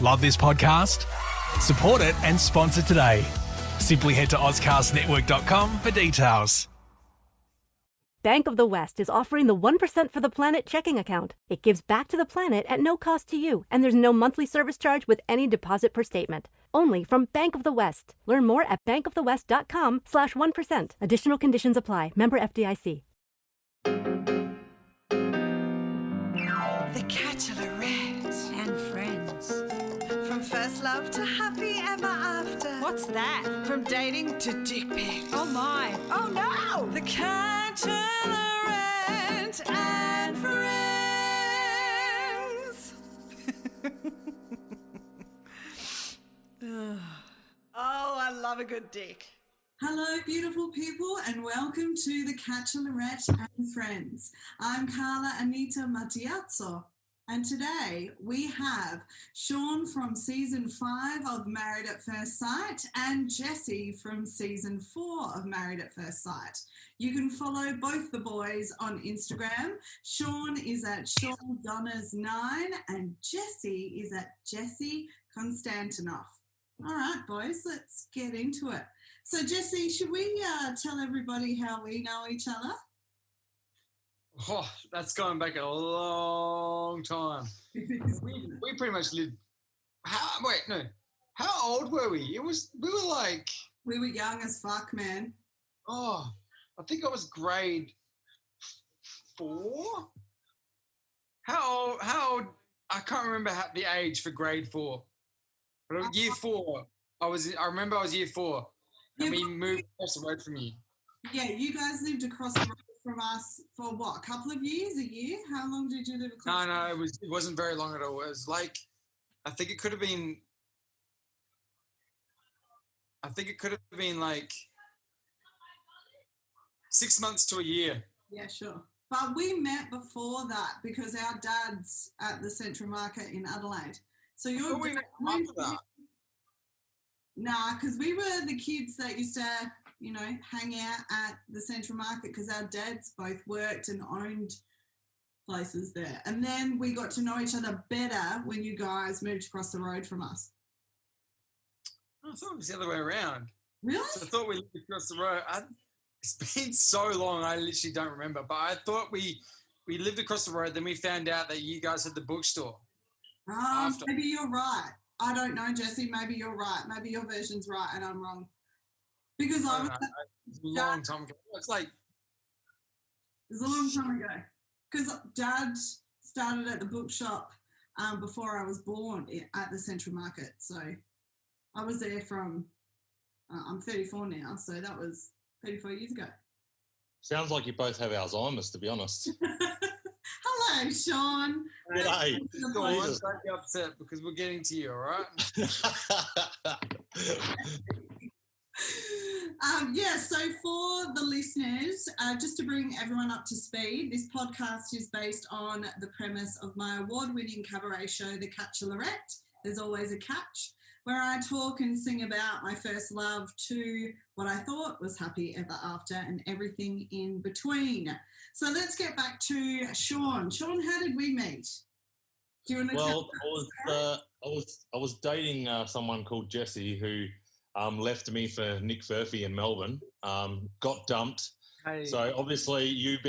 Love this podcast? Support it and sponsor today. Simply head to ozcastnetwork.com for details. Bank of the West is offering the 1% for the Planet checking account. It gives back to the planet at no cost to you, and there's no monthly service charge with any deposit per statement. Only from Bank of the West. Learn more at bankofthewest.com/1%. Additional conditions apply. Member FDIC. The Bachelorette and Friends. From first love to happy ever after. What's that? From dating to dick pics. Oh my. Oh no! The Bachelorette and Friends. Oh, I love a good dick. Hello, beautiful people, and welcome to the Bachelorette and Friends. I'm Carla Anita Matiazzo, and today we have Sean from Season 5 of Married at First Sight and Jessie from Season 4 of Married at First Sight. You can follow both the boys on Instagram. Sean is at Sean Donners9 and Jessie is at Jessie Konstantinov. All right, boys, let's get into it. So, Jessie, should we tell everybody how we know each other? Oh, that's going back a long time. we pretty much lived. How old were we? We were young as fuck, man. Oh, I think I was grade 4. How old? I can't remember the age for grade 4. But year 4, I remember I was year 4, and we moved across the road from you. Yeah, you guys lived across the road from us for what, a couple of years, a year? How long did you live across? No, it wasn't very long at all. It was like, I think it could have been like 6 months to a year. Yeah, sure. But we met before that because our dad's at the Central Market in Adelaide. So you're after that. Nah, because we were the kids that used to, hang out at the Central Market because our dads both worked and owned places there. And then we got to know each other better when you guys moved across the road from us. I thought it was the other way around. Really? So I thought we lived across the road. It's been so long, I literally don't remember. But I thought we lived across the road, then we found out that you guys had the bookstore. Maybe you're right. I don't know, Jessie. Maybe you're right. Maybe your version's right and I'm wrong. Because it's a long time ago. It's a long time ago. Because Dad started at the bookshop before I was born at the Central Market. So I was there from, I'm 34 now, so that was 34 years ago. Sounds like you both have Alzheimer's, to be honest. Hello, Sean. G'day. Don't get upset because we're getting to you, all right? So for the listeners, just to bring everyone up to speed, this podcast is based on the premise of my award-winning cabaret show, The Bachelorette. There's always a catch, where I talk and sing about my first love to what I thought was happy ever after and everything in between. So let's get back to Sean. Sean, how did we meet? Do you want to tell us? I was dating someone called Jessie who left me for Nick Furphy in Melbourne, got dumped. Hey. So obviously you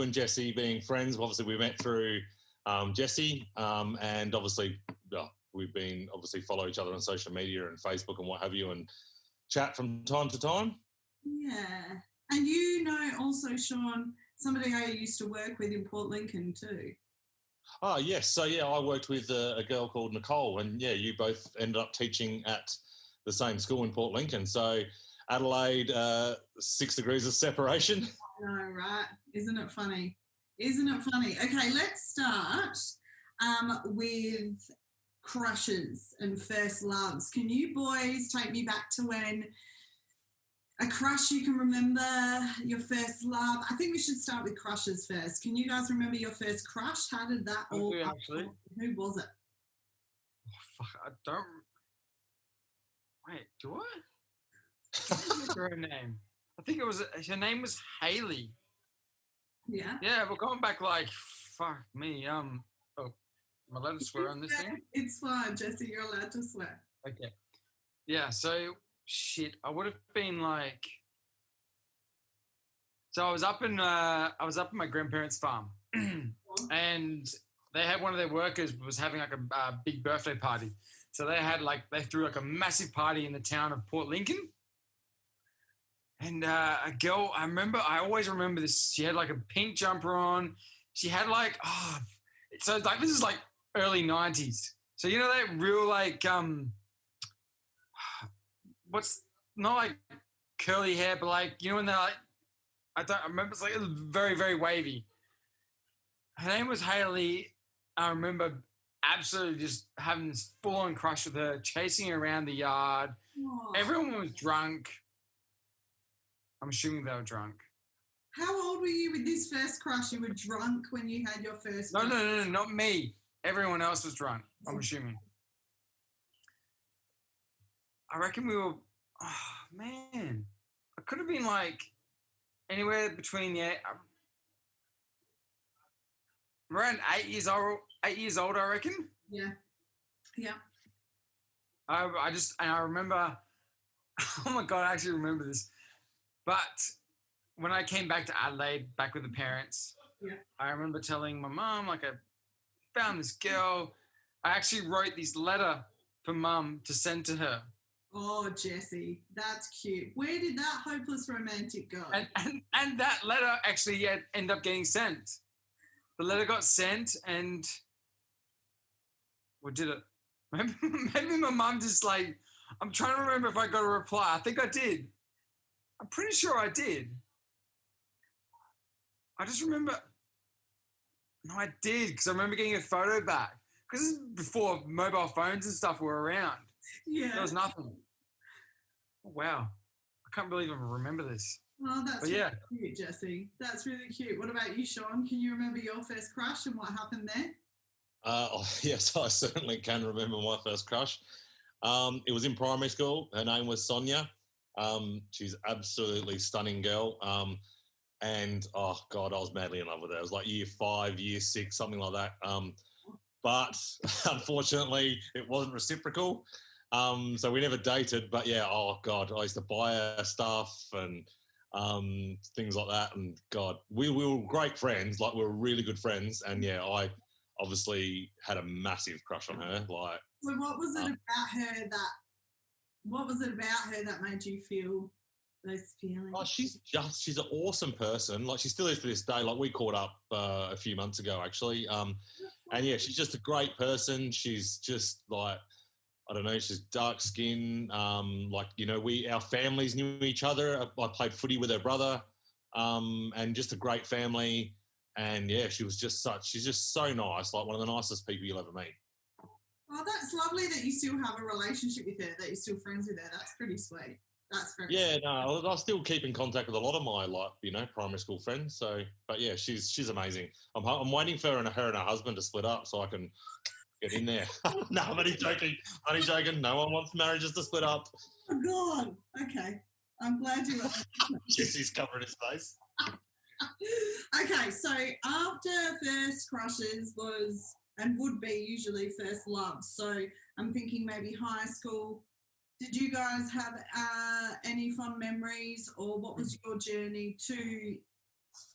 and Jessie being friends, obviously we met through Jessie, and obviously we've been follow each other on social media and Facebook and what have you, and chat from time to time. Yeah. And also, Sean, somebody I used to work with in Port Lincoln too. Oh, yes. So, I worked with a girl called Nicole, and, you both ended up teaching at the same school in Port Lincoln. So, Adelaide, 6 degrees of separation. I know, right? Isn't it funny? Okay, let's start with crushes and first loves. Can you boys take me back to when a crush you can remember, your first love? I think we should start with crushes first. Can you guys remember your first crush? How did that all actually? Who was it? Oh, fuck, I don't... Wait, do I? I don't remember her name. I think her name was Hayley. Yeah. Yeah, we're going back like, fuck me, Am I allowed to swear on this thing? It's fine, Jesse. You're allowed to swear. Okay. Yeah, so shit, I would have been like, so I was up in my grandparents' farm, and they had one of their workers was having like a big birthday party. So they threw like a massive party in the town of Port Lincoln. And a girl, I always remember this. She had like a pink jumper on. She had like, so like this is like early 90s. So you know that real like, what's not like curly hair, but like, you know when they're like, I remember it's like it was very, very wavy. Her name was Haley. I remember absolutely just having this full-on crush with her, chasing her around the yard. Aww. Everyone was drunk. I'm assuming they were drunk. How old were you with this first crush? You were drunk when you had your first crush? No, not me. Everyone else was drunk, I'm assuming. I reckon we were, oh man. I could have been like anywhere between around 8 years old, I reckon. Yeah. I remember, oh my God, I actually remember this. But when I came back to Adelaide, back with the parents, I remember telling my mum, like, I found this girl. I actually wrote this letter for mum to send to her. Oh, Jesse, that's cute. Where did that hopeless romantic go? And that letter actually ended up getting sent. The letter got sent, and what did it? Maybe my mum just like, I'm trying to remember if I got a reply. I think I did. I'm pretty sure I did. I just remember, no, I did, because I remember getting a photo back. Because this is before mobile phones and stuff were around. Yeah. There was nothing. Oh, wow. I can't believe I remember this. Oh, that's really cute, Jesse. That's really cute. What about you, Sean? Can you remember your first crush and what happened there? Yes, I certainly can remember my first crush. It was in primary school. Her name was Sonia. She's absolutely stunning girl. And oh God, I was madly in love with her. It was like year 5, year 6, something like that. But unfortunately, it wasn't reciprocal. So we never dated. But yeah, oh God, I used to buy her stuff and things like that. And God, we were great friends. Like we were really good friends. And yeah, I obviously had a massive crush on her. Like, so what was it about her that made you feel those feelings? Oh, she's an awesome person. Like she still is to this day. Like we caught up a few months ago, actually. And yeah, she's just a great person. She's just like, I don't know, she's dark skin. Like, you know, our families knew each other. I played footy with her brother, and just a great family. And yeah, she's just so nice. Like one of the nicest people you'll ever meet. Oh, that's lovely that you still have a relationship with her, that you're still friends with her. That's pretty sweet. That's very sweet. No, I still keep in contact with a lot of my primary school friends. So, but yeah, she's amazing. I'm waiting for her and her husband to split up so I can get in there. No, I'm only joking. No one wants marriages to split up. Oh God. Okay, I'm glad you. Jesse's covering his face. Okay, so after first crushes was and would be usually first love. So I'm thinking maybe high school. Did you guys have any fond memories, or what was your journey to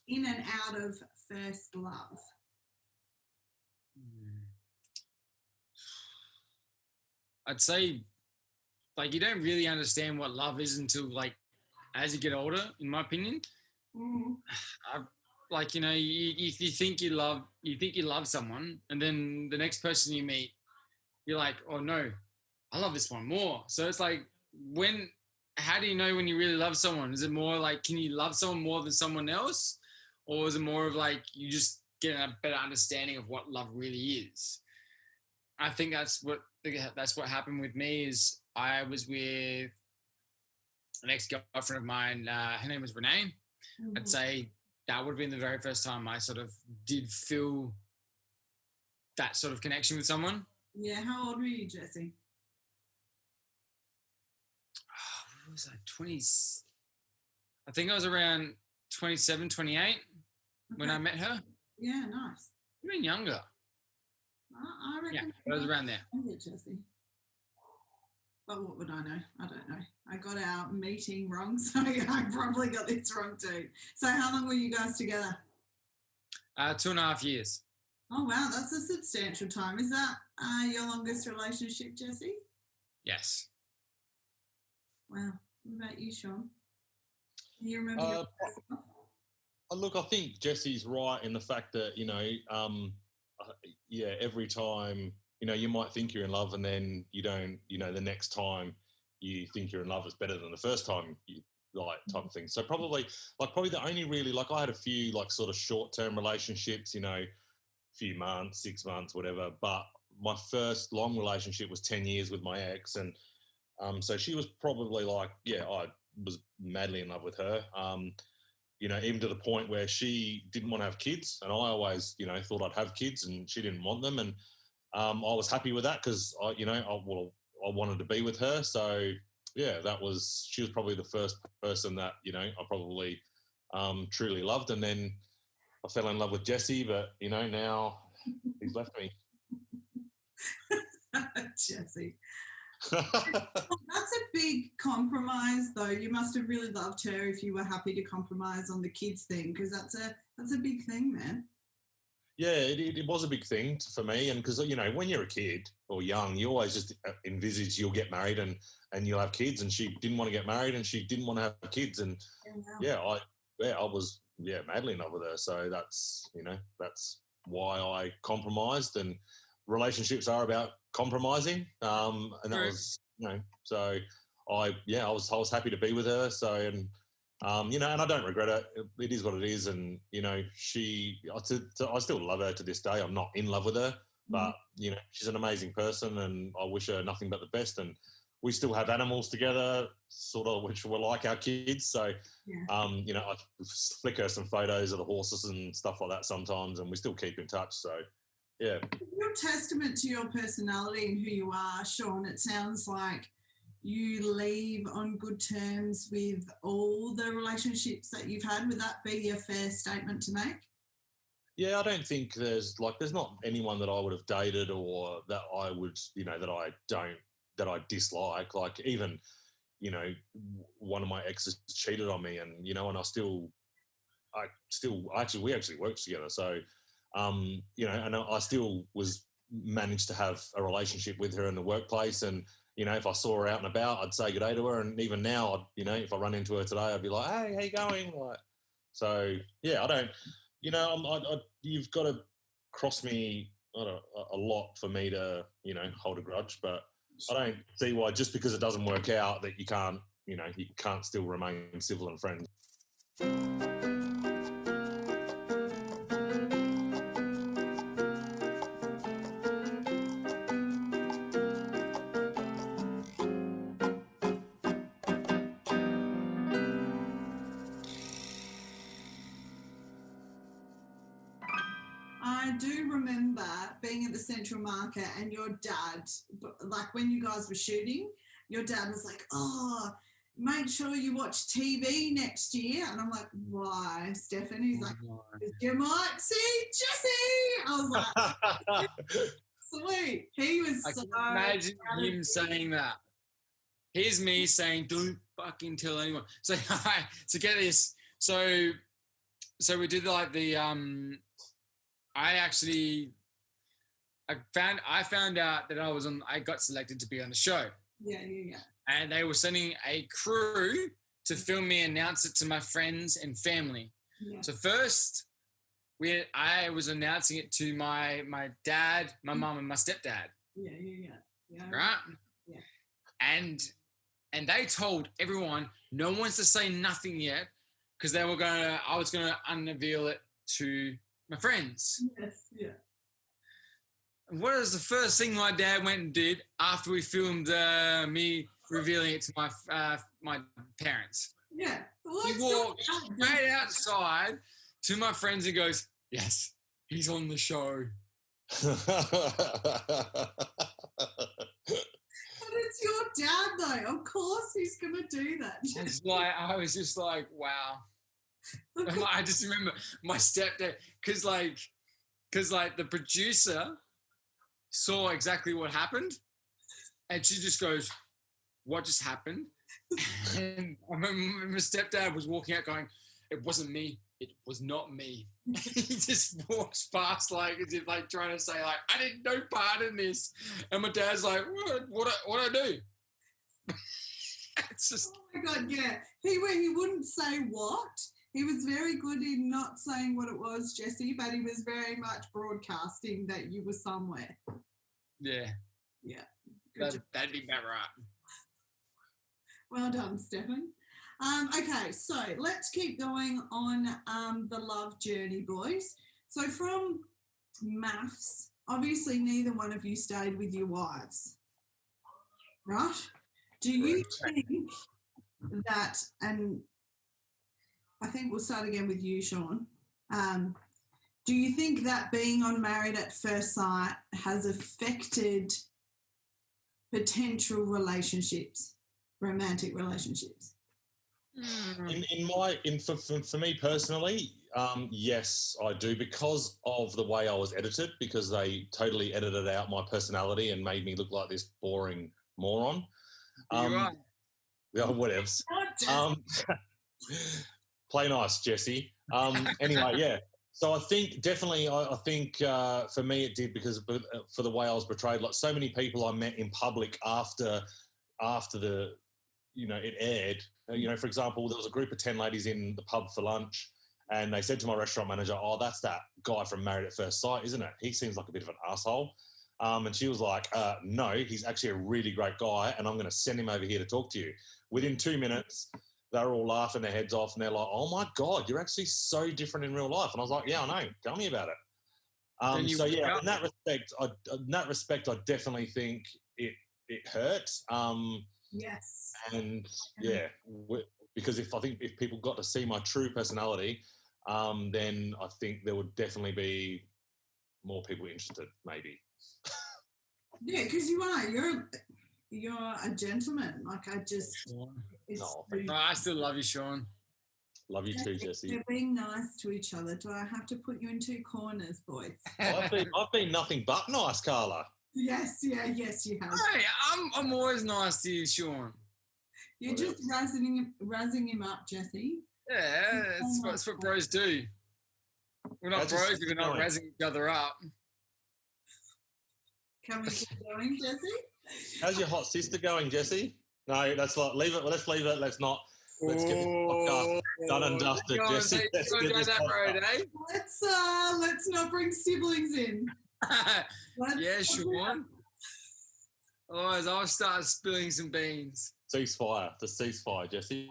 in and out of first love? I'd say, like, you don't really understand what love is until, like, as you get older, in my opinion. Like, you know, you think you love someone, and then the next person you meet, you're like, oh no, I love this one more. So it's like, how do you know when you really love someone? Is it more like, can you love someone more than someone else? Or is it more of like, you just get a better understanding of what love really is? I think that's what happened with me. Is I was with an ex-girlfriend of mine. Her name was Renee. Mm-hmm. I'd say that would have been the very first time I sort of did feel that sort of connection with someone. Yeah. How old were you, Jesse? What was I? 20. I think I was around 27, 28 when I met her. Yeah, nice. Even younger. I reckon. Yeah, it was around there. Jesse. But what would I know? I don't know. I got our meeting wrong, so I probably got this wrong too. So how long were you guys together? 2.5 years. Oh, wow. That's a substantial time. Is that your longest relationship, Jesse? Yes. Wow. What about you, Sean? Can you remember your first one? Look, I think Jesse's right in the fact that, every time, you might think you're in love and then you don't, the next time you think you're in love is better than the first time you like type of thing. So probably the only really, like I had a few like sort of short-term relationships, few months, 6 months, whatever. But my first long relationship was 10 years with my ex. And so she was probably like, I was madly in love with her. Even to the point where she didn't want to have kids. And I always, thought I'd have kids and she didn't want them. And I was happy with that because, I wanted to be with her. So, she was probably the first person that, I probably truly loved. And then I fell in love with Jesse, but, now he's left me. Jesse. That's a big compromise, though. You must have really loved her if you were happy to compromise on the kids thing, because that's a big thing, man. Yeah, it was a big thing for me, and because when you're a kid or young, you always just envisage you'll get married and you'll have kids. And she didn't want to get married, and she didn't want to have kids, and I was madly in love with her. So that's why I compromised. And relationships are about compromising, and that was so I was happy to be with her. So and I don't regret it. It is what it is, and I still love her to this day. I'm not in love with her, but she's an amazing person, and I wish her nothing but the best. And we still have animals together, sort of, which were like our kids. So I flick her some photos of the horses and stuff like that sometimes, and we still keep in touch. So. Yeah. Real testament to your personality and who you are, Sean. It sounds like you leave on good terms with all the relationships that you've had. Would that be a fair statement to make? Yeah, I don't think there's not anyone that I would have dated or that I would, that I dislike. Like even, one of my exes cheated on me, and and we actually worked together. So. And I still managed to have a relationship with her in the workplace. And, if I saw her out and about, I'd say good day to her. And even now, if I run into her today, I'd be like, hey, how you going? Like, so, I don't, you've got to cross me a lot for me to, hold a grudge. But I don't see why just because it doesn't work out that you can't still remain civil and friends. I do remember being at the Central Market and your dad, like when you guys were shooting, your dad was like, oh, make sure you watch TV next year. And I'm like, why, Stefan? He's like, you might see Jesse. I was like, sweet. He was I can imagine him saying that. Here's me saying, don't fucking tell anyone. So get this. So we did like the I found out that I got selected to be on the show. Yeah. And they were sending a crew to film me announce it to my friends and family. Yeah. So first, I was announcing it to my dad, my mum, and my stepdad. Yeah. Right? Yeah. And they told everyone, no one's to say nothing yet, because I was gonna unveil it to my friends. Yes, yeah. What is the first thing my dad went and did after we filmed me revealing it to my parents? Yeah. He walked straight outside to my friends and goes, yes, he's on the show. But it's your dad, though. Of course he's going to do that. I was just like, wow. I just remember my stepdad, because the producer saw exactly what happened, and she just goes, "What just happened?" And I remember my stepdad was walking out going, "It wasn't me. It was not me." He just walks past like as if like trying to say like, "I didn't no part in this," and my dad's like, "What I do?" It's just, Oh my God, yeah. He wouldn't say what. He was very good in not saying what it was, Jesse, but he was very much broadcasting that you were somewhere. yeah, Yeah. that'd be about right. Well done, Stefan. Okay, so let's keep going on the love journey, boys. So from MAFS, obviously neither one of you stayed with your wives, right? Do you think that, and I think we'll start again with you, Sean, do you think that being on Married at First Sight has affected potential relationships, romantic relationships? For me personally, yes, I do, because of the way I was edited, because they totally edited out my personality and made me look like this boring moron. You're right. Yeah, whatevs. Play nice, Jesse. Anyway, yeah. So I think definitely, I think for me it did, because for the way I was portrayed. Like so many people I met in public after the, it aired. For example, there was a group of 10 ladies in the pub for lunch, and they said to my restaurant manager, "Oh, that's that guy from Married at First Sight, isn't it? He seems like a bit of an asshole." And she was like, "No, he's actually a really great guy, and I'm going to send him over here to talk to you." Within 2 minutes, they were all laughing their heads off, and they're like, "Oh my God, you're actually so different in real life." And I was like, "Yeah, I know. Tell me about it." So yeah, in that respect, I definitely think it hurt. Yes. And yeah, because if people got to see my true personality, then I think there would definitely be more people interested, maybe. Yeah, because you're a gentleman. Like I just, No, I still love you, Sean. Love you too, Jesse. They're being nice to each other. Do I have to put you in two corners, boys? I've been nothing but nice, Carla. Yes, you have. Hey, I'm always nice to you, Sean. You're just razzing him up, Jesse. Yeah, that's what bros do. We're not bros if we're not razzing each other up. Can we keep going, Jesse? How's your hot sister going, Jesse? No, let's leave it. Let's leave it. Let's not. Let's get this podcast done and dusted, Jesse. Let's get this road, eh? Let's not bring siblings in. Yeah, Sean. Otherwise, I'll start spilling some beans. Ceasefire. The ceasefire, Jesse.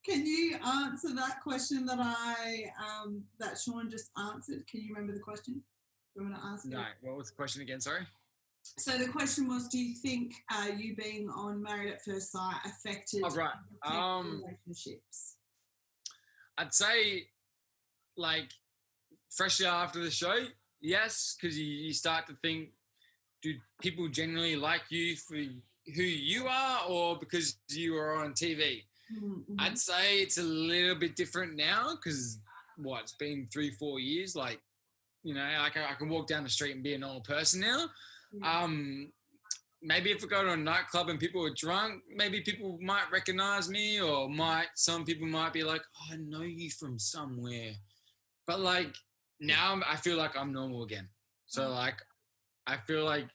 Can you answer that question that that Sean just answered? Can you remember the question? Do you want to ask it? No. What was the question again? Sorry. So the question was, do you think you being on Married at First Sight affected relationships? I'd say, like, freshly after the show, yes, because you start to think, do people generally like you for who you are or because you are on TV? Mm-hmm. I'd say it's a little bit different now because, it's been 3-4 years. Like, I can walk down the street and be a normal person now. Mm-hmm. Maybe if we go to a nightclub and people are drunk, maybe people might recognize me, or some people might be like, "Oh, I know you from somewhere." But like now I feel like I'm normal again. So like I feel like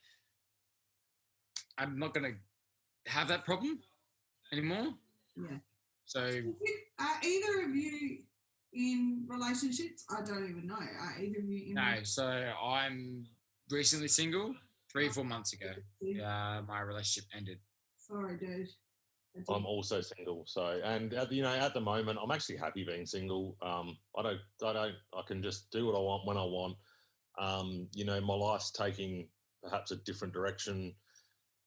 I'm not going to have that problem anymore. Yeah. So are either of you in relationships? I don't even know. Are either of you in No, so I'm recently single. 3-4 months ago, my relationship ended. Sorry, dude. I'm also single, so at the moment I'm actually happy being single. I can just do what I want when I want. My life's taking perhaps a different direction.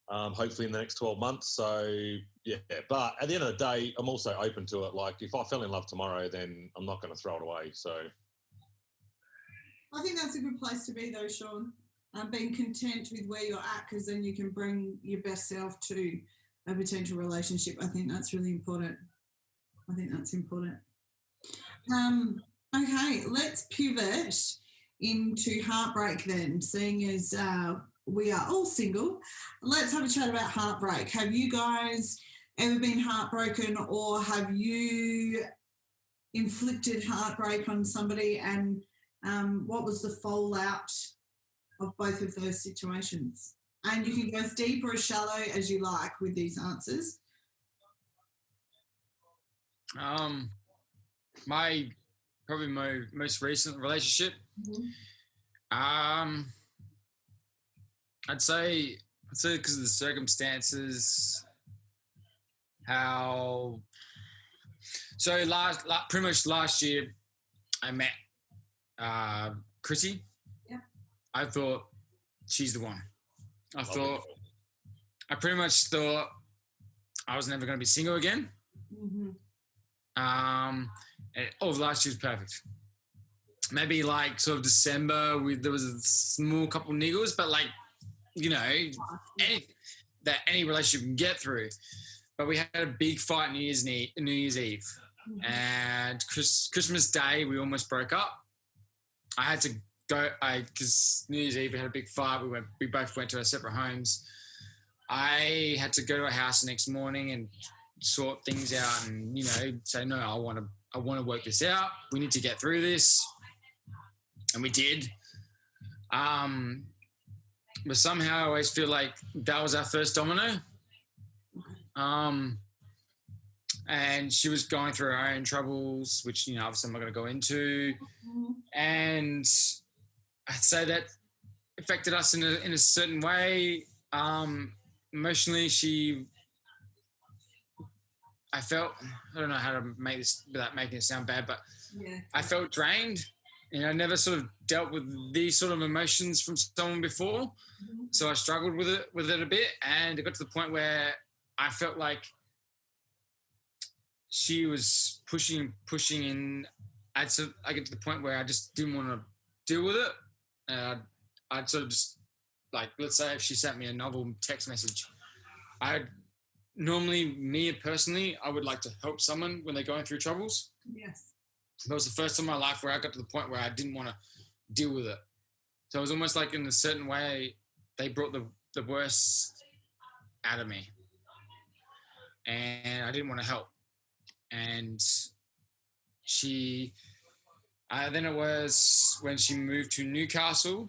Hopefully in the next 12 months. So yeah, but at the end of the day, I'm also open to it. Like if I fell in love tomorrow, then I'm not going to throw it away. So I think that's a good place to be, though, Sean. Being content with where you're at, because then you can bring your best self to a potential relationship. I think that's really important. Okay, let's pivot into heartbreak then, seeing as we are all single. Let's have a chat about heartbreak. Have you guys ever been heartbroken, or have you inflicted heartbreak on somebody, and what was the fallout of both of those situations? And you can go as deep or as shallow as you like with these answers. My most recent relationship, I'd say because of the circumstances, pretty much last year I met Chrissy. Yeah. I thought she's the one. I pretty much thought I was never going to be single again. And all of last year was perfect. Maybe like sort of December, there was a small couple of niggles, but like, you know, any relationship can get through. But we had a big fight New Year's Eve. And Christmas Day, we almost broke up. I had to go, because New Year's Eve we had a big fight. We both went to our separate homes. I had to go to her house the next morning and sort things out, and say, no, I want to work this out. We need to get through this, and we did. But somehow I always feel like that was our first domino. And she was going through her own troubles, which, obviously I'm not going to go into. And I'd say that affected us in a certain way. Emotionally, I don't know how to make this without making it sound bad, but I felt drained. I never sort of dealt with these sort of emotions from someone before. So I struggled with it a bit, and it got to the point where I felt like she was pushing, and I get to the point where I just didn't want to deal with it. I'd sort of just, like, let's say if she sent me a novel text message, me personally, I would like to help someone when they're going through troubles. Yes. That was the first time in my life where I got to the point where I didn't want to deal with it. So it was almost like, in a certain way, they brought the worst out of me. And I didn't want to help. And then it was when she moved to Newcastle,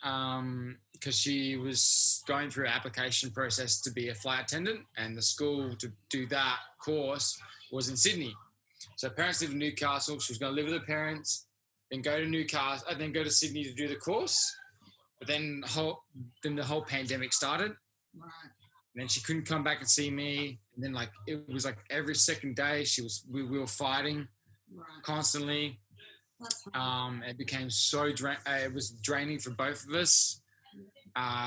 because she was going through an application process to be a flight attendant, and the school to do that course was in Sydney. So parents live in Newcastle. She was going to live with her parents, then go to Newcastle, and then go to Sydney to do the course. But then the whole pandemic started. Right. And then she couldn't come back and see me. And then it was like every second day we were fighting constantly. It became so it was draining for both of us.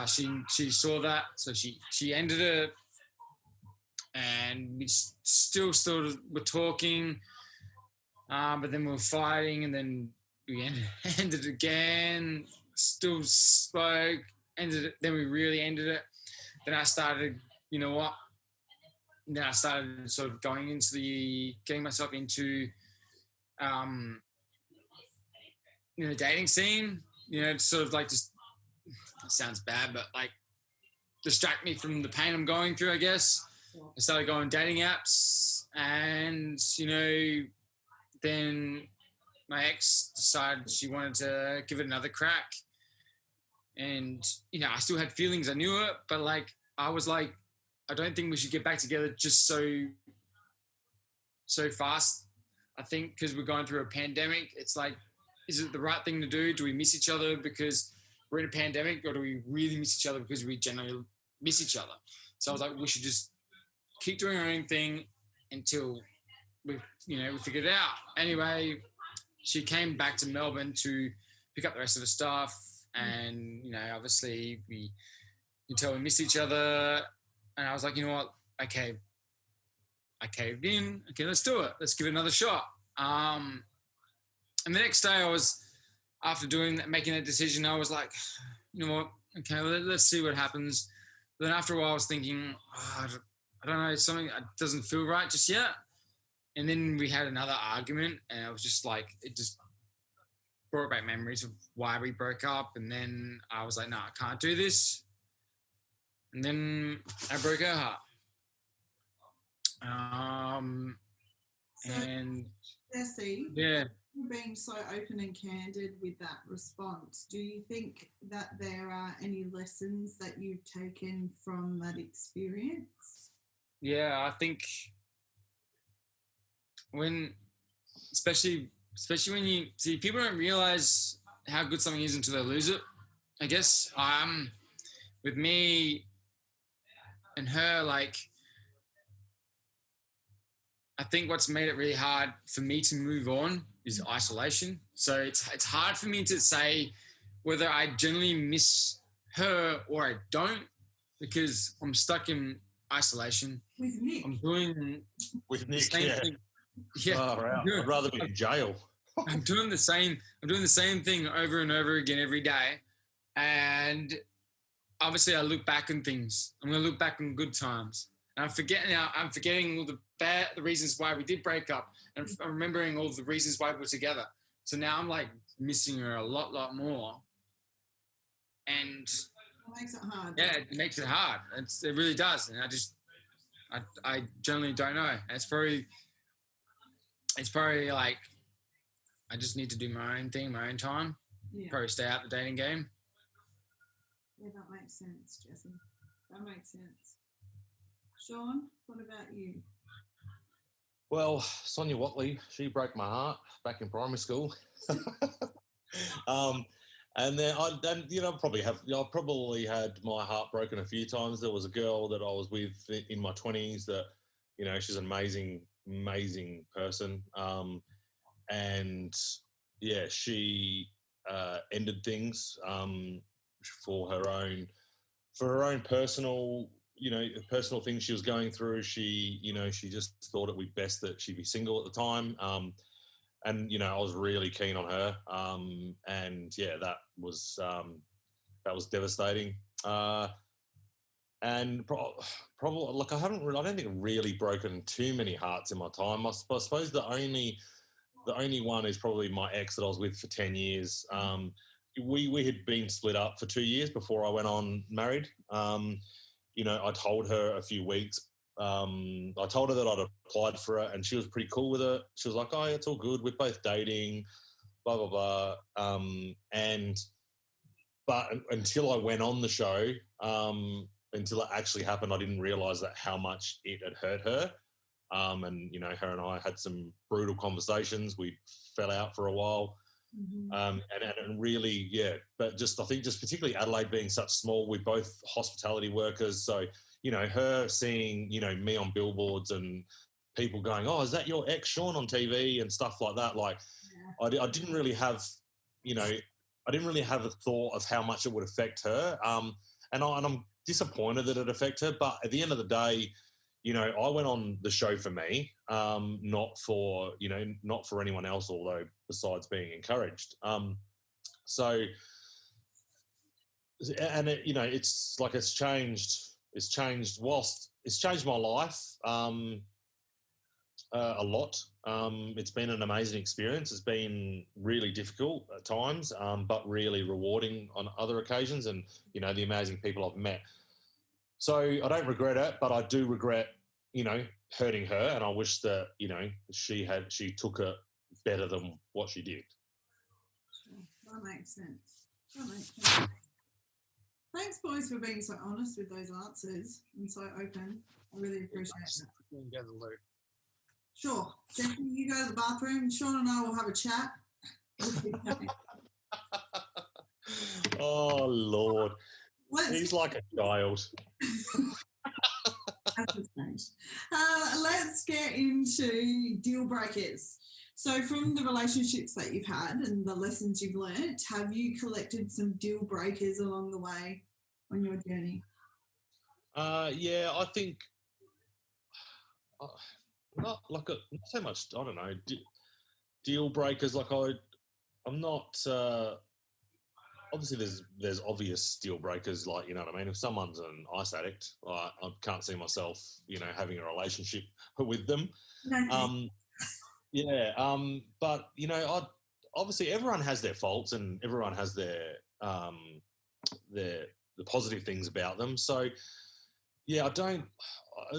She saw that, so she ended it, and we still sort of were talking, but then we were fighting, and then we ended again. Still spoke, ended it. Then we really ended it. Then I started, Then I started sort of getting myself into, dating scene. Sort of like, just, it sounds bad, but like distract me from the pain I'm going through, I guess. I started going dating apps, and, then my ex decided she wanted to give it another crack. And, I still had feelings. I knew it, but like, I was like, I don't think we should get back together just so fast. I think because we're going through a pandemic, it's like, is it the right thing to do? Do we miss each other because we're in a pandemic, or do we really miss each other because we generally miss each other? So I was like, we should just keep doing our own thing until we figured it out. Anyway, she came back to Melbourne to pick up the rest of the stuff. And, obviously we until we missed each other. And I was like, you know what? Okay, I caved in. Okay, let's do it. Let's give it another shot. And the next day after making that decision, I was like, you know what? Okay, let's see what happens. But then after a while, I was thinking, I don't know, something doesn't feel right just yet. And then we had another argument, and I was just like, brought back memories of why we broke up, and then I was like, no, I can't do this. And then I broke her heart. So, And Jesse, yeah, being so open and candid with that response, do you think that there are any lessons that you've taken from that experience? yeah, I think especially when you see, people don't realize how good something is until they lose it. I guess with me and her, like, I think what's made it really hard for me to move on is isolation. So it's hard for me to say whether I generally miss her or I don't, because I'm stuck in isolation. With Nick? I'm doing With the Nick, same yeah. thing. Yeah, Oh, right. I'd rather be in jail. I'm doing the same thing over and over again every day. And obviously I look back on things. I'm going to look back on good times. And I'm forgetting all the reasons why we did break up, and I'm remembering all the reasons why we were together. So now I'm like missing her a lot more. And It makes it hard. yeah, it makes it hard. It really does. And I generally don't know. And it's probably like, I just need to do my own thing, my own time. Yeah. Probably stay out the dating game. Yeah, that makes sense, Jesse. That makes sense. Sean, what about you? Well, Sonia Watley, she broke my heart back in primary school. And then I probably had my heart broken a few times. There was a girl that I was with in my 20s that, she's an amazing person. And yeah, she ended things for her own personal things she was going through. She just thought it would be best that she be single at the time. And I was really keen on her. And yeah, that was devastating. And probably, like, I don't think I've really broken too many hearts in my time. I suppose the only one is probably my ex that I was with for 10 years. We had been split up for 2 years before I went on married. I told her a few weeks. I told her that I'd applied for it, and she was pretty cool with it. She was like, "Oh, yeah, it's all good. We're both dating, blah blah blah." But until I went on the show, until it actually happened, I didn't realise that how much it had hurt her. And her and I had some brutal conversations. We fell out for a while. Mm-hmm. And really, yeah, but I think particularly Adelaide being such small, we're both hospitality workers. So, her seeing, me on billboards and people going, "Oh, is that your ex Sean on TV?" and stuff like that. Like, yeah. I didn't really have, a thought of how much it would affect her. And I'm disappointed that it affected her. But at the end of the day, I went on the show for me, not for anyone else, although besides being encouraged. So, and it, it's like it's changed my life a lot. It's been an amazing experience. It's been really difficult at times, but really rewarding on other occasions, and the amazing people I've met. So I don't regret it, but I do regret, hurting her, and I wish that, she took it better than what she did. That makes sense. Thanks, boys, for being so honest with those answers and so open. I really appreciate that. Sure. Jackie, you go to the bathroom. Sean and I will have a chat. Oh, Lord. He's like a child. Let's get into deal breakers. So from the relationships that you've had and the lessons you've learnt, have you collected some deal breakers along the way on your journey? Yeah, I think not so much, I don't know, deal breakers. Like I'm not... obviously, there's obvious deal breakers, like, you know what I mean? If someone's an ice addict, I can't see myself, having a relationship with them. No. Yeah. But, obviously everyone has their faults and everyone has their the positive things about them. So yeah, I don't,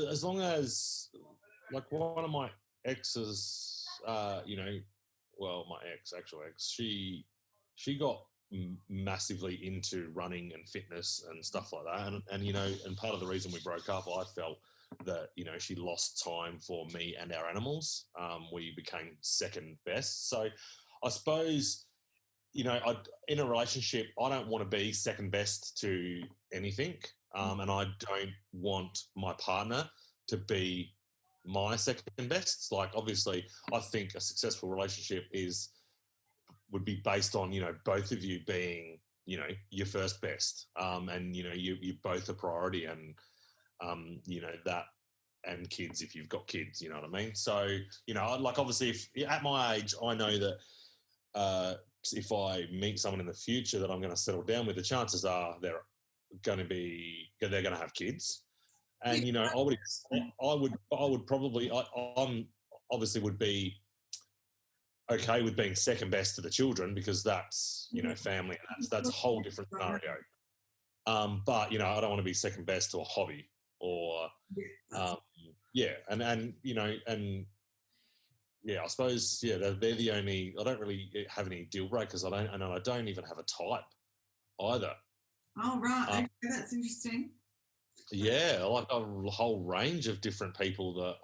as long as, like, one of my exes, you know, well, my actual ex, she got massively into running and fitness and stuff like that. And, you know, and part of the reason we broke up, I felt that, you know, she lost time for me and our animals. We became second best. So I suppose, you know, in a relationship, I don't want to be second best to anything. And I don't want my partner to be my second best. Like, obviously, I think a successful relationship would be based on, you know, both of you being, you know, your first best. And, you know, you're both a priority, and, you know, that, and kids, if you've got kids, you know what I mean? So, you know, like, obviously, if at my age, I know that if I meet someone in the future that I'm going to settle down with, the chances are they're going to have kids. And, you know, I would probably, I'm obviously would be okay with being second best to the children, because that's, you know, family, and that's a whole different scenario. But, you know, I don't want to be second best to a hobby, or, yeah. And, you know, and yeah, I suppose, yeah, they're the only, I don't really have any deal breakers. I don't even have a type either. Oh, right. Okay, that's interesting. Yeah, like a whole range of different people that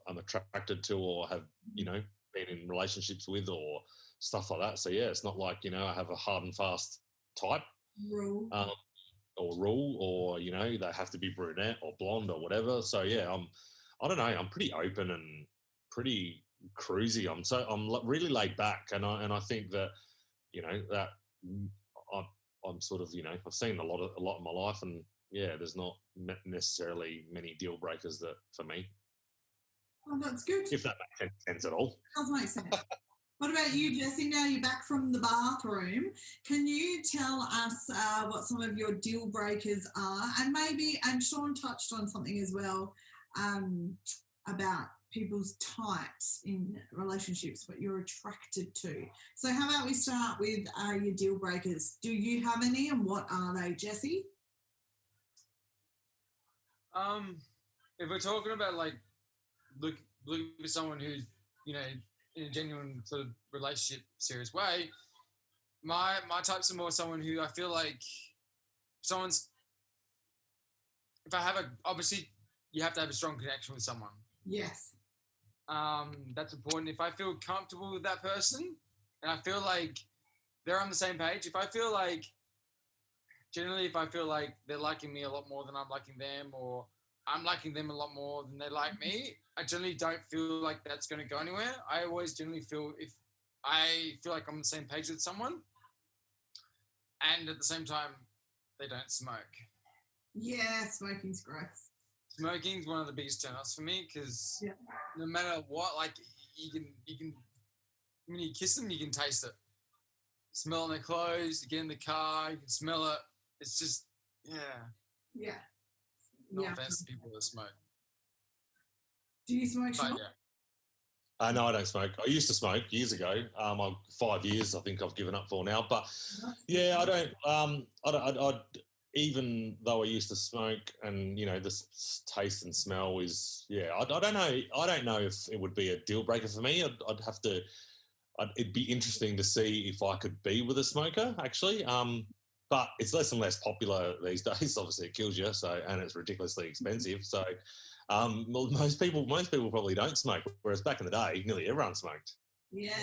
I'm attracted to, or have, you know, been in relationships with, or stuff like that. So yeah, it's not like, you know, I have a hard and fast type Rule. Or, you know, they have to be brunette or blonde or whatever. So yeah, I don't know, I'm pretty open and pretty cruisy. I'm really laid back, and I think that, you know, that I'm sort of, you know, I've seen a lot in my life, and yeah, there's not necessarily many deal breakers that for me. Oh, that's good. If that makes sense at all. Does make sense. What about you, Jessie? Now you're back from the bathroom. Can you tell us what some of your deal breakers are? And Sean touched on something as well about people's types in relationships, what you're attracted to. So how about we start with your deal breakers? Do you have any, and what are they, Jessie? If we're talking about, like, looking for someone who's, you know, in a genuine sort of relationship, serious way, my types are more someone who I feel like obviously you have to have a strong connection with someone. Yes. That's important. If I feel comfortable with that person, and I feel like they're on the same page, if I feel like they're liking me a lot more than I'm liking them, or I'm liking them a lot more than they like me, I generally don't feel like that's going to go anywhere. I always generally feel, if I feel like I'm on the same page with someone, and at the same time, they don't smoke. Yeah, smoking's gross. Smoking's one of the biggest turn-offs for me, because no matter what, like, you can when you kiss them, you can taste it. Smell on their clothes, you get in the car, you can smell it. It's just, yeah. No offense to people that smoke. Do you smoke, Sean? No, I don't smoke. I used to smoke years ago. 5 years, I think I've given up for now. But yeah, I don't. I even though I used to smoke, and, you know, the taste and smell is, I don't know. I don't know if it would be a deal breaker for me. I'd have to. It'd be interesting to see if I could be with a smoker, actually. But it's less and less popular these days. Obviously, it kills you. So, and it's ridiculously expensive. So, most people probably don't smoke. Whereas back in the day, nearly everyone smoked. Yeah.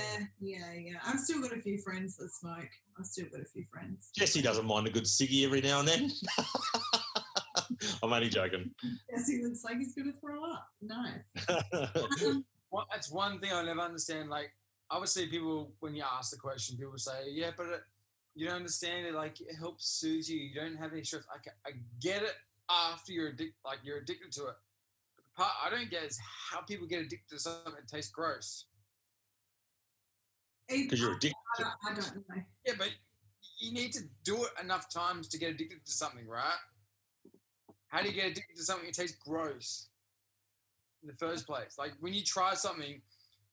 I've still got a few friends that smoke. Jessie doesn't mind a good ciggy every now and then. I'm only joking. Jessie looks like he's going to throw up. Nice. Well, that's one thing I never understand. Like, obviously, people, when you ask the question, people say, yeah, but you don't understand it. Like, it helps soothe you. You don't have any stress. I get it after you're addicted to it. But the part I don't get is how people get addicted to something that tastes gross. Because you're addicted. I don't know. Yeah, but you need to do it enough times to get addicted to something, right? How do you get addicted to something that tastes gross in the first place? Like, when you try something,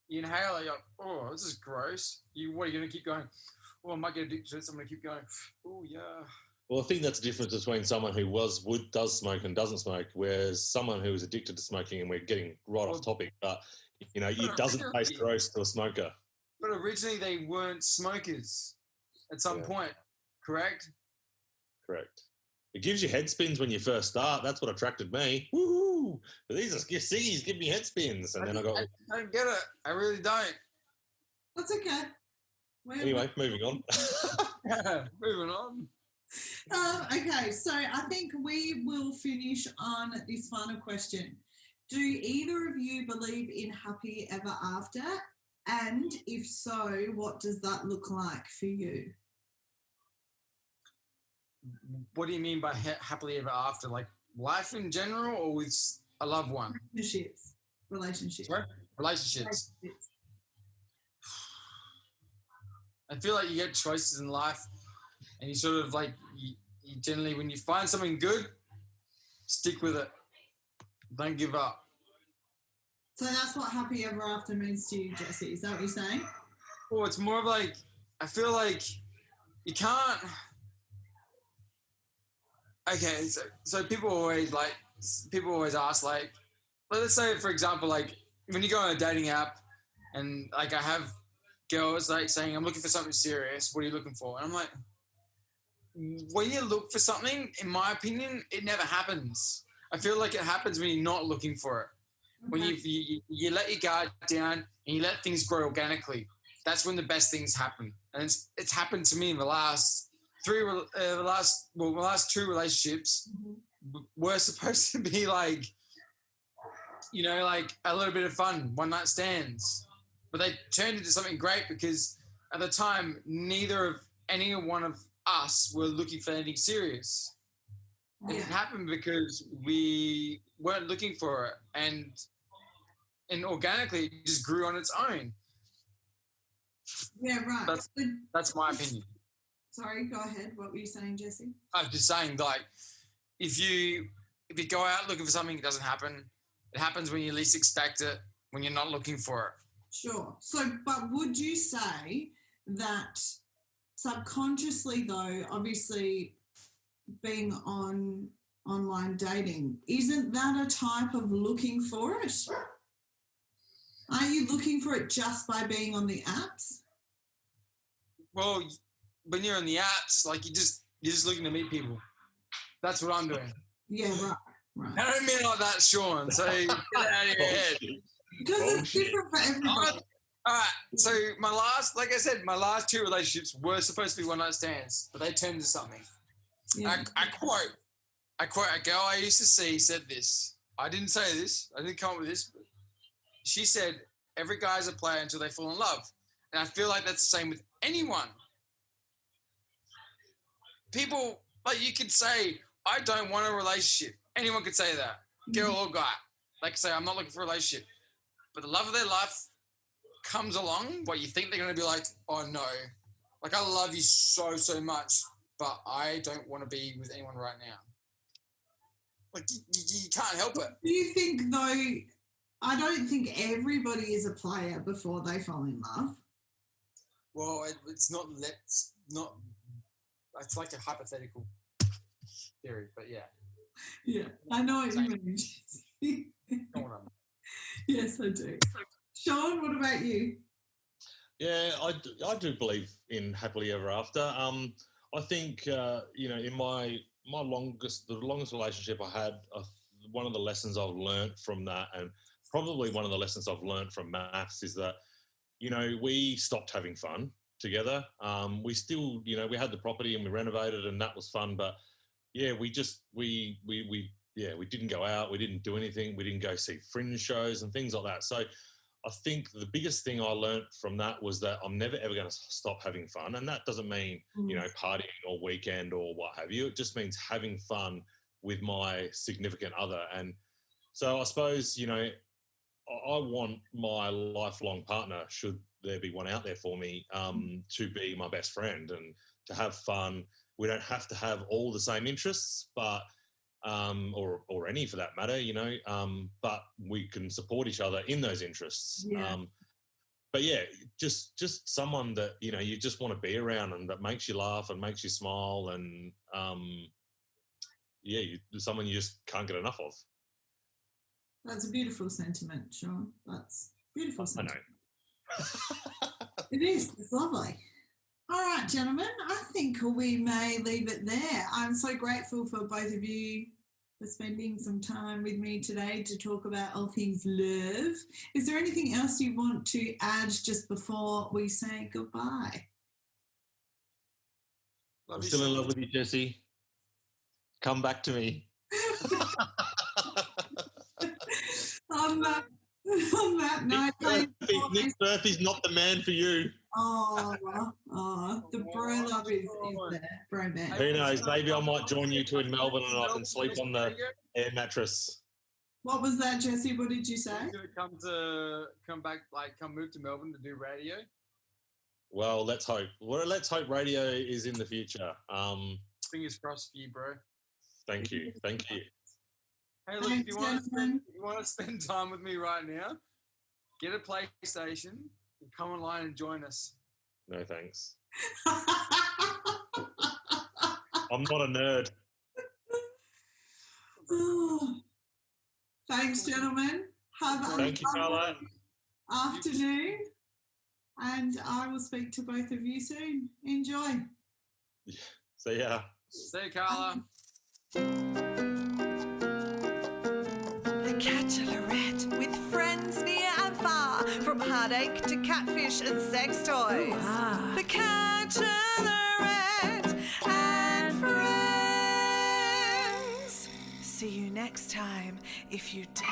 you inhale it, you're like, oh, this is gross. What are you going to keep going? Oh, I might get addicted to this. I'm going to keep going. Oh, yeah. Well, I think that's the difference between someone who does smoke and doesn't smoke, whereas someone who is addicted to smoking, and we're getting right off topic, but it doesn't taste gross to a smoker. But originally they weren't smokers at some point, correct? Correct. It gives you head spins when you first start. That's what attracted me. Woohoo! But these are ciggies give me head spins, and then I don't get it. I really don't. That's okay. Anyway, moving on. Moving on. Okay, so I think we will finish on this final question. Do either of you believe in happy ever after? And if so, what does that look like for you? What do you mean by happily ever after? Like life in general, or with a loved one? Relationships. Sorry? Relationships. I feel like you get choices in life, and you sort of like, you generally, when you find something good, stick with it. Don't give up. So that's what happy ever after means to you, Jesse. Is that what you're saying? Well, it's more of like, I feel like you can't. Okay, so people always ask, like, let's say, for example, like when you go on a dating app and like I have girls like saying, I'm looking for something serious. What are you looking for? And I'm like, when you look for something, in my opinion, it never happens. I feel like it happens when you're not looking for it. When you let your guard down and you let things grow organically, that's when the best things happen. And it's happened to me in the last two relationships. Were supposed to be like, like a little bit of fun, one night stands, but they turned into something great because at the time, any one of us were looking for anything serious. It happened because we weren't looking for it, and organically it just grew on its own. Yeah, right. That's my opinion. Sorry, go ahead. What were you saying, Jesse? I was just saying, like, if you go out looking for something, it doesn't happen. It happens when you least expect it, when you're not looking for it. Sure. So, but would you say that subconsciously, though, obviously being on online dating, isn't that a type of looking for it? Are you looking for it just by being on the apps? Well, when you're on the apps, like you're just looking to meet people. That's what I'm doing. Yeah, right. I don't mean it like that, Sean. So get it out of your head. Because it's different for everybody. All right. So my last two relationships were supposed to be one night stands, but they turned into something. Yeah. I quote a girl I used to see said this. I didn't say this. I didn't come up with this. But she said, every guy's a player until they fall in love. And I feel like that's the same with anyone. People, like you could say, I don't want a relationship. Anyone could say that, girl or guy. They could say, I'm not looking for a relationship. But the love of their life comes along, what you think they're going to be like, oh no. Like, I love you so, so much, but I don't want to be with anyone right now. Like, you can't help it. Do you think, though, I don't think everybody is a player before they fall in love. Well, it's like a hypothetical theory, but yeah. Yeah, I know what you mean. Yes, I do. Sean, what about you? Yeah, I do believe in happily ever after. I think in the longest relationship I had, one of the lessons I've learned from that, and probably one of the lessons I've learned from MAFS, is that we stopped having fun together. We still, we had the property and we renovated, and that was fun. But yeah, we didn't go out, we didn't do anything, we didn't go see fringe shows and things like that. So I think the biggest thing I learned from that was that I'm never ever going to stop having fun, and that doesn't mean partying or weekend or what have you. It just means having fun with my significant other. And so I suppose I want my lifelong partner, should there be one out there for me, to be my best friend and to have fun. We don't have to have all the same interests, but or any for that matter, but we can support each other in those interests. Yeah. but yeah, just someone that, you know, you just want to be around and that makes you laugh and makes you smile and, someone you just can't get enough of. That's a beautiful sentiment, Sean. That's beautiful sentiment. I know. It is. It's lovely. All right, gentlemen, I think we may leave it there. I'm so grateful for both of you for spending some time with me today to talk about all things love. Is there anything else you want to add just before we say goodbye? I'm still in love with you, Jesse. Come back to me. On that note, Nick Murphy's not the man for you. The bro love is there. Bro man. Who knows? Maybe I might join you two in Melbourne and I can sleep on the air mattress. What was that, Jesse? What did you say? Come move to Melbourne to do radio. Well, let's hope. Let's hope radio is in the future. Fingers crossed for you, bro. Thank you. Hey, look, if you want to spend time with me right now, get a PlayStation and come online and join us. No, thanks. I'm not a nerd. Thanks, gentlemen. Thank you, Carla. Afternoon, and I will speak to both of you soon. Enjoy. See ya. See you, Carla. The Catchalorette with friends near and far, from heartache to catfish and sex toys. The Catchalorette and friends. See you next time if you dare.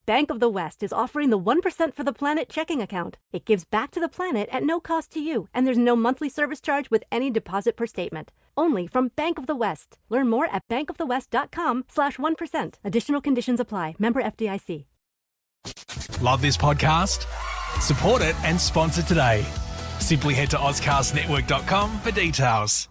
Bank of the West is offering the 1% for the planet checking account. It gives back to the planet at no cost to you, and there's no monthly service charge with any deposit per statement. Only from Bank of the West. Learn more at bankofthewest.com/1%. Additional conditions apply. Member FDIC. Love this podcast? Support it and sponsor today. Simply head to AuscastNetwork.com for details.